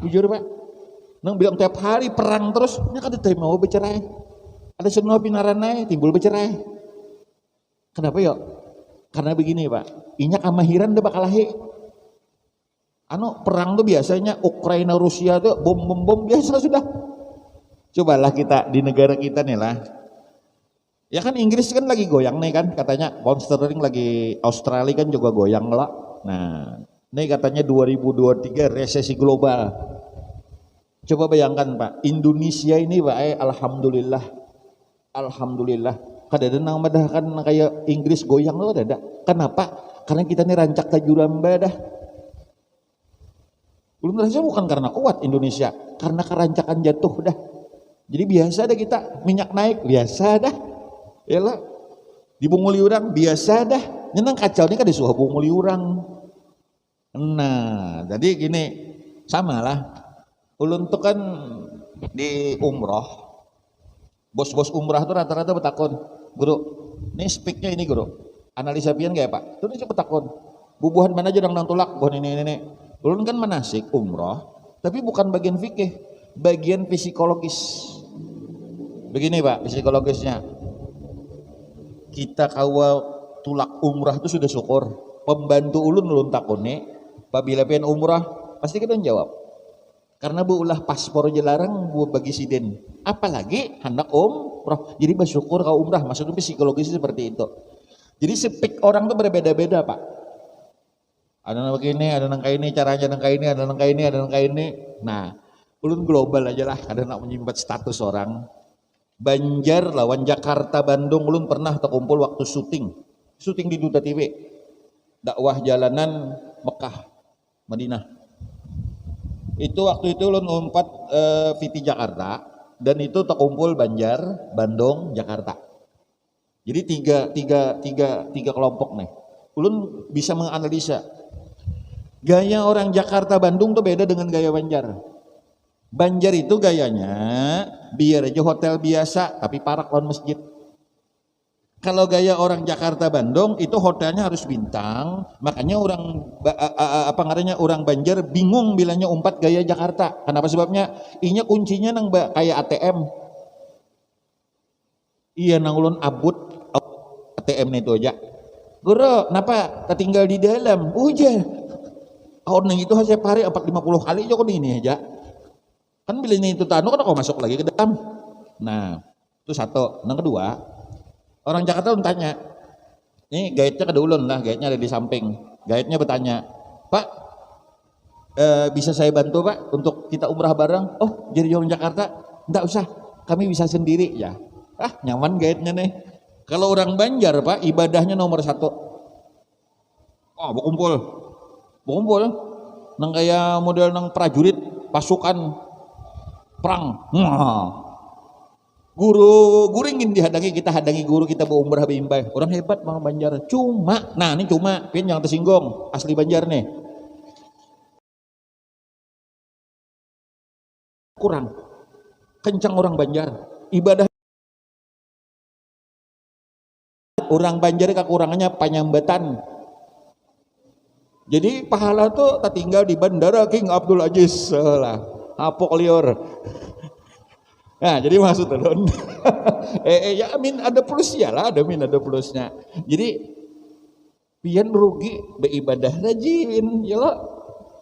Jujur Pak. Nang bilang tiap hari perang terus, nya kada teu mau bercerai. Ada semua pinaranai timbul bercerai. Kenapa yuk? Karena begini Pak, inya kamahiran deh bakalahi. Perang tuh biasanya Ukraina Rusia tuh bom biasa sudah. Cobalah kita di negara kita nih lah. Ya kan Inggris kan lagi goyang nih kan katanya, pound sterling lagi, Australia kan juga goyang lah. Nah, ini katanya 2023 resesi global. Coba bayangkan Pak, Indonesia ini Pak, alhamdulillah. Kada ada nang madahkan kayak Inggris goyang loh ada. Kenapa? Karena kita ini rancak tajuramba dah. Belum terasa bukan karena kuat Indonesia, karena kerancakan jatuh dah. Jadi biasa dah kita minyak naik, biasa dah. Yalah, dibunguli orang biasa dah. Nyenang kacau ini kan disuruh bunguli orang. Nah, jadi gini, sama lah. Ulun tuh kan di umroh, bos-bos umrah tuh rata-rata betakon, guru, ini speaknya ini guru, analisa pian gak ya Pak? Tuh ini betakon, bubuhan mana aja nang tulak, buhan ini. Ulun kan manasik umroh, tapi bukan bagian fikih, bagian psikologis. Begini Pak, psikologisnya, kita kawal tulak umrah itu sudah syukur. Pembantu ulun takone, apabila pian umrah, pasti kita jawab. Karena ulah paspor aja larang bagi siden. Apalagi hendak umrah. Jadi bersyukur kau umrah. Maksudnya psikologisnya seperti itu. Jadi spek orang tuh berbeda-beda Pak. Ada yang begini, ada yang kayak ini, caranya yang kayak ini, ada yang kayak ini, ada yang kayak ini. Nah, ulun global aja lah. Ada yang menyimpan status orang. Banjar lawan Jakarta, Bandung, ulun pernah terkumpul waktu syuting di Duta TV. Dakwah jalanan Mekah, Madinah. Itu waktu itu ulun umpat VT Jakarta dan itu terkumpul Banjar, Bandung, Jakarta. Jadi tiga kelompok nih. Ulun bisa menganalisa gaya orang Jakarta Bandung tuh beda dengan gaya Banjar. Banjar itu gayanya biar aja hotel biasa tapi parak lawan masjid. Kalau gaya orang Jakarta Bandung itu hotelnya harus bintang, makanya apa ngarannya orang Banjar bingung bilangnya umpat gaya Jakarta. Kenapa sebabnya? Inya kuncinya nang kayak ATM. Iya nang ulun abut ATM itu aja. Guru, kenapa ketinggal di dalam? Ujar. Tahun itu saya pare 450 kali aja kok ini aja. Kan bilangnya itu tanu kan aku masuk lagi ke dalam. Nah, itu satu. Yang kedua, orang Jakarta tanya, ini guide-nya ke ulun lah, guide-nya ada di samping. Guide-nya bertanya, Pak, bisa saya bantu Pak untuk kita umrah bareng? Oh, jadi orang Jakarta? Enggak usah, kami bisa sendiri ya. Ah, nyaman guide-nya nih. Kalau orang Banjar Pak, ibadahnya nomor satu. Oh, berkumpul. Nang kayak model nang prajurit, pasukan perang. Guru ingin dihadangi, kita hadangi guru, kita bawa umrah bimbai. Orang hebat Bang Banjar. Cuma, nah ini cuma, pian jangan tersinggung, asli Banjar nih. Kurang kencang orang Banjar. Ibadah orang Banjar kekurangannya penyambatan. Jadi pahala tuh tak tinggal di Bandara King Abdul Aziz lah. Apok lior. Nah, jadi maksud ulun ya amin ada plusnya lah, ada plusnya. Jadi pian rugi beribadah rajin, ya lo.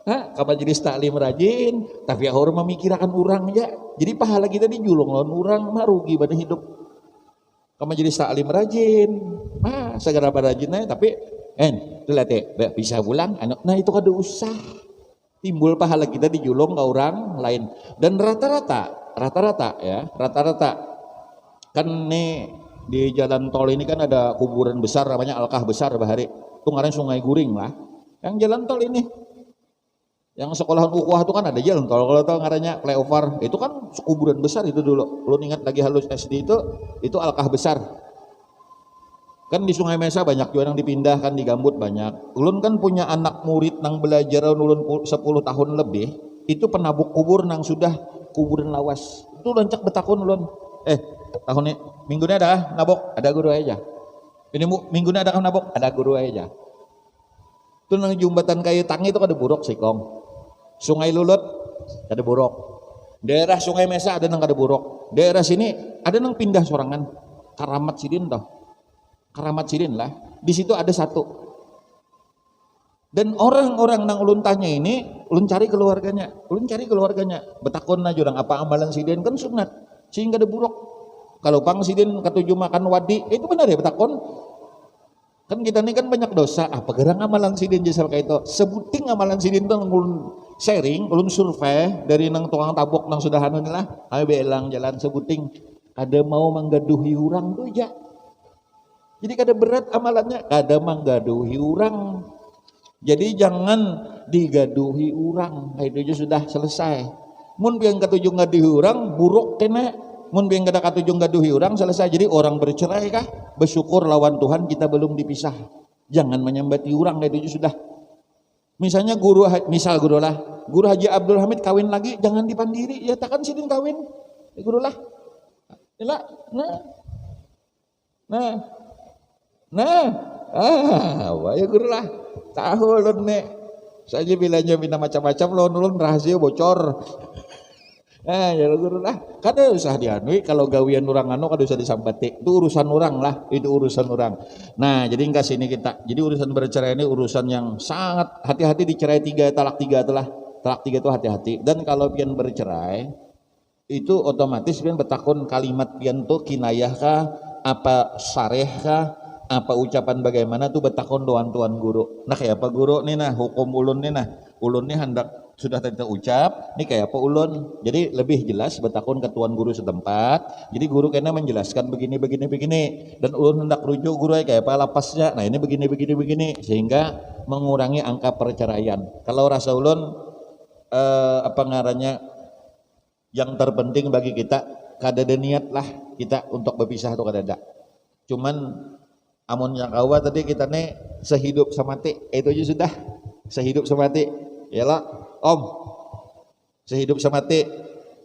Ke majelis taklim rajin, tapi orang memikirkan orang ya. Jadi pahala kita dijulung lawan orang mah rugi pada hidup. Ke majelis taklim rajin, segera pada rajin tapi tuh lihat ya, bisa pulang anak. Nah itu kada usah. Timbul pahala kita dijulung ke orang lain. Dan rata-rata kan nih di jalan tol ini kan ada kuburan besar namanya Alkah Besar bahari itu ngaran Sungai Guring lah yang jalan tol ini yang sekolahan ukuah itu kan ada jalan tol kalau tahu ngarannya flyover itu kan kuburan besar itu dulu lu ingat lagi halus SD itu Alkah Besar kan di Sungai Mesa banyak juga yang dipindah kan di Gambut banyak ulun kan punya anak murid nang belajar ulun 10 tahun lebih itu penabuk kubur nang sudah kuburan lawas itu lancak betakun ulun tahun ini minggunya ada nabok ada guru aja ini minggunya ada nabok ada guru aja itu nang jembatan kayu tangi itu ada buruk sikong Sungai Lulut ada buruk daerah Sungai Mesa ada nang ada buruk daerah sini ada nang pindah sorangan Karamat Sidin lah di situ ada satu dan orang-orang nang ulun tanya ini ulun cari keluarganya betakon aja orang apa amalan sidin kan sunat sehingga ada buruk kalau pang sidin ketujuh makan wadi itu benar ya betakon kan kita ini kan banyak dosa apa gerang amalan sidin jasal kayak itu sebuting amalan sidin itu ulun sharing ulun survei dari nang tukang tabok nang sudah anu lah kami belang jalan sebuting ada mau menggaduhi orang tuh ya jadi kada berat amalannya kada menggaduhi orang. Jadi jangan digaduhi orang, itu aja sudah selesai. Mun pian katujuh gaduhi orang buruk kena, mun pian kada katujuh gaduhi orang selesai. Jadi orang bercerai kah? Bersyukur lawan Tuhan kita belum dipisah. Jangan menyambati orang, itu aja sudah. Misalnya guru Haji Abdul Hamid kawin lagi, jangan dipandiri, ya takkan sidin kawin, guru lah. Ya guru lah. Tahu ulun nek saja bilangnya bina macam-macam ulun rahasia bocor. Ya guru lah. Kada usah dianui kalau gawian orang anu kada usah disambati. Itu urusan orang lah, itu urusan orang. Nah, jadi enggak sini kita. Jadi urusan bercerai ini urusan yang sangat hati-hati dicerai talak tiga itulah. Talak 3 itu hati-hati. Dan kalau pian bercerai itu otomatis pian betakun kalimat pian tuh kinayah kah, apa sareh kah? Apa ucapan bagaimana tuh betakon doan tuan guru. Nah kayak apa guru nih nah hukum ulun nih hendak sudah tadi ucap nih kayak apa ulun. Jadi lebih jelas betakon ke tuan guru setempat. Jadi guru kena menjelaskan begini dan ulun hendak rujuk guru kayak apa lapasnya. Nah ini begini sehingga mengurangi angka perceraian. Kalau rasa ulun apa ngarannya yang terpenting bagi kita kada ada niat lah kita untuk berpisah atau kada ada. Cuman amun yang kawa tadi kita nih sehidup semati itu aja sudah sehidup semati yalah om sehidup semati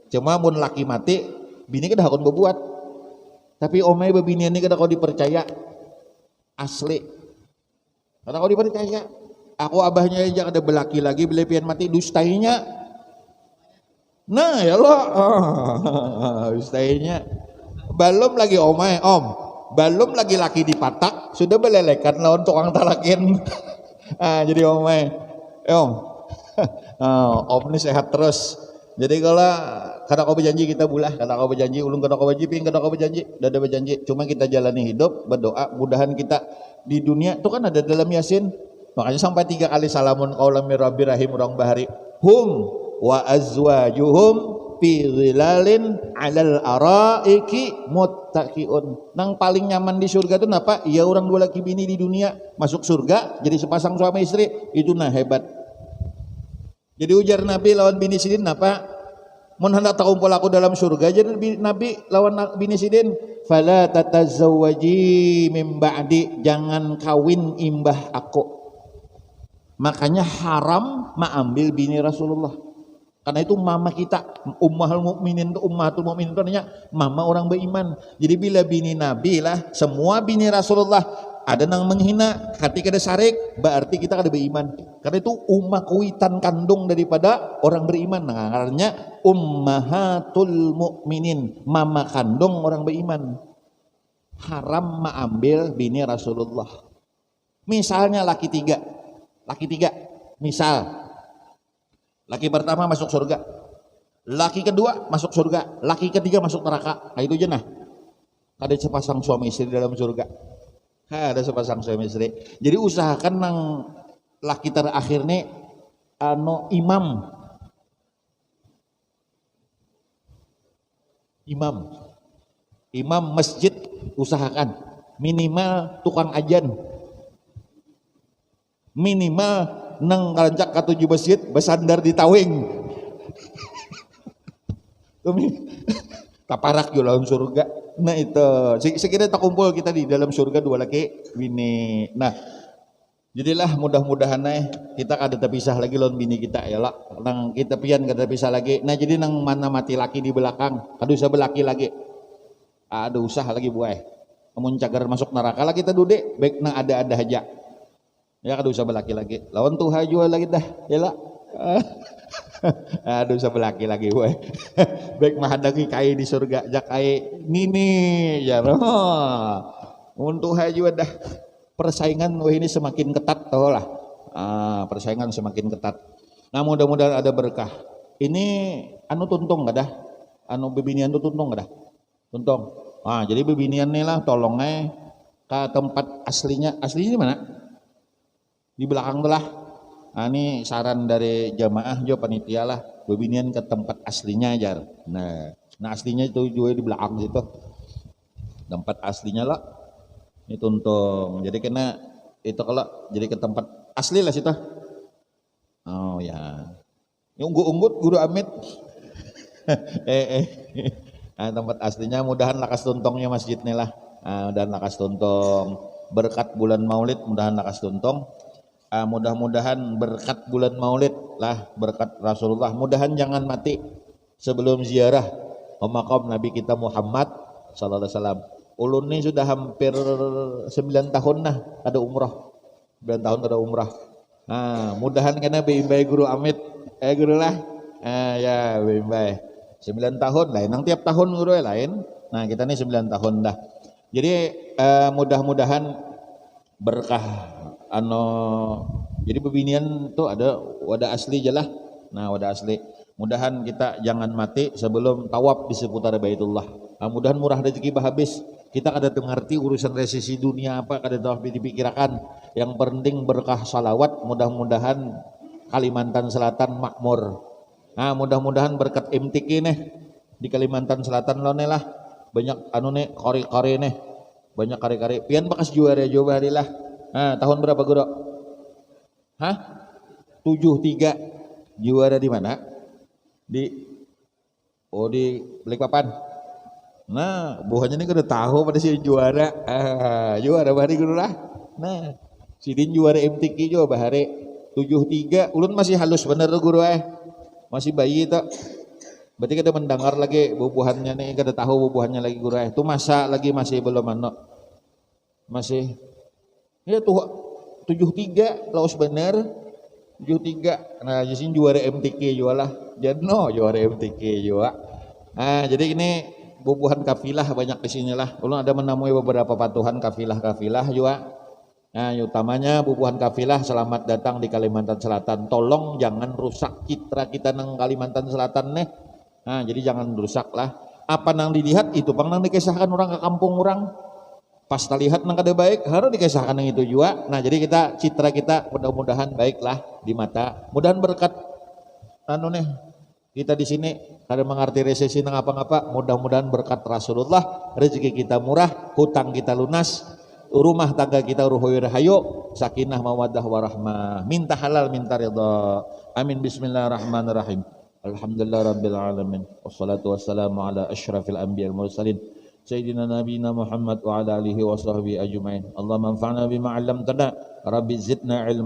cuma mun laki mati bini kada hakun berbuat Tapi omai babinian ini kada kau dipercaya asli. Kada kau dipercaya. Aku abahnya aja kada belaki lagi beli pian mati dustainya. Nah ya Allah, dustainya. Belum lagi omai belum lagi laki dipatak sudah belelekan lawan tukang talakin. Jadi omai, om ini sehat terus. Jadi kalau kada kau berjanji kita bulah, kada kau berjanji ulung kada kau berjanji, kada kau berjanji, ada berjanji. Cuma kita jalani hidup, berdoa, mudahan kita di dunia itu kan ada dalam Yasin. Makanya sampai 3 kali salamun qaulam mir rabbir rahim urang bahari. Hum wa azwajuhum fi zilalin 'alal araiki muttaqiun. Nang paling nyaman di surga itu napa? Ya orang dua laki bini di dunia masuk surga jadi sepasang suami istri, itu nah hebat. Jadi ujar Nabi lawan bini sidin napa? Mun hendak takumpul aku dalam surga jadi Nabi lawan bini sidin, fala tatazawwaji mim ba'di, jangan kawin imbah aku. Makanya haram mengambil bini Rasulullah. Karena itu mama kita, ummahul mukminin, ummatul mukminin itu artinya mama orang beriman. Jadi bila bini Nabi lah, semua bini Rasulullah ada nang menghina, hati kada sarik, berarti kita kada beriman. Karena itu ummah kuitan kandung daripada orang beriman. Nah, karena ummahatul mukminin, mama kandung orang beriman. Haram mengambil bini Rasulullah. Misalnya laki tiga, misal laki pertama masuk surga, laki kedua masuk surga, laki ketiga masuk neraka. Nah itu aja nah. Ada sepasang suami istri dalam surga. Ada sepasang suami istri. Jadi usahakan nang laki terakhir nih imam masjid, usahakan minimal tukang ajan, minimal nang karancak ka 7 masjid bersandar di tawing. Taparak yo lawan surga. Nah itu sekira tak kumpul kita di dalam surga dua laki bini. Nah jadilah mudah-mudahan kita kada terpisah lagi lawan bini kita ya lah. Nang kita pian kada terpisah lagi. Nah jadi nang mana mati laki di belakang kada usah belaki lagi. Ada usah lagi buah. Amun cagar masuk neraka lah kita dude baik nang ada aja. Ya kada usah belaki lagi. Lawan Tuhan juga lagi dah. Ya lah. Aduh usah belaki lagi we. Baik mahadangi kai di surga jak kai nini ya. Untuk juga dah persaingan we ini semakin ketat tau lah. Persaingan semakin ketat. Nah mudah-mudahan ada berkah. Ini anu tuntung kada? Anu bebinian tu tuntung kada? Tuntung. Jadi bebinian nih lah tolongnya ke tempat aslinya. Aslinya di mana? Di belakang telah. Ini saran dari jamaah jo panitia lah, bebinian ke tempat aslinya aja. Nah aslinya itu juga di belakang situ. Tempat aslinya lah. Ini tuntung. Jadi kena itu kalau jadi ke tempat asli lah situ. Oh ya. Ini unggut guru Amit. Nah, tempat aslinya mudahan lakas tuntungnya masjidnya lah. Mudahan lakas tuntung. Berkat bulan Maulid mudahan lakas tuntung. Mudah-mudahan berkat bulan Maulid lah, berkat Rasulullah, mudahan jangan mati sebelum ziarah makam Nabi kita Muhammad sallallahu alaihi wasallam. Ulun ini sudah hampir 9 tahun nah ada umrah. 9 tahun ada umrah. Mudahan kena bimbai guru Amit. Guru lah. Ya bimbai. 9 tahun lain, nang tiap tahun guru lain. Nah, kita ini 9 tahun dah. Jadi mudah-mudahan berkah jadi bebinian tuh ada wadah asli jelah. Nah wadah asli mudahan kita jangan mati sebelum tawaf di seputar Baitullah. Mudahan murah rezeki habis kita kada mengerti urusan resesi dunia apa kada tahu dipikirkan. Yang penting berkah salawat, mudah-mudahan Kalimantan Selatan makmur. Mudah-mudahan berkat MTQ nih di Kalimantan Selatan lo nih lah banyak nih kori-kori nih banyak kari-kari pian bekas juara Jawa hari lah. Tahun berapa guru? 73. Juara di mana? Di Balikpapan. Nah, buahnya ini udah tahu pada si juara. Juara bahari guru lah. Nah, sidin juara MTQ juga bahari 73. Ulun masih halus bener tuh guru Masih bayi tuh. Berarti kita mendengar lagi bubuhannya nih, kita tahu bubuhannya lagi gurih. Itu masa lagi masih belum ano. Masih ya tuh 73 laos bener 73. Nah, jadi juara MTQ juga lah. Jano juara MTQ juga. Nah, jadi ini bubuhan kafilah banyak di sini lah. Ulun ada menemui beberapa patuhan kafilah-kafilah juga. Nah, utamanya bubuhan kafilah selamat datang di Kalimantan Selatan. Tolong jangan rusak citra kita nang Kalimantan Selatan nih. Nah, jadi jangan rusak lah. Apa nang dilihat itu pang nang dikisahkan orang ke kampung orang. Pas terlihat nang kada baik harus dikisahkan yang itu juga. Nah, jadi kita citra kita mudah-mudahan baiklah di mata. Mudahan berkat anu nih kita di sini kada mengerti resesi nang apa-apa. Mudah-mudahan berkat Rasulullah rezeki kita murah, hutang kita lunas, rumah tangga kita ruhoy rahayu, sakinah mawaddah warahmah, minta halal minta ridha. Amin. Bismillahirrahmanirrahim. Alhamdulillah rabbil alamin. Wassalatu wassalamu ala asyrafil anbiya wal mursalin. Sayyidina nabiyina Muhammad wa ala alihi wa sahbihi ajma'in. Allahumma anfa'na bima 'allamtana. Rabbi zidna ilma.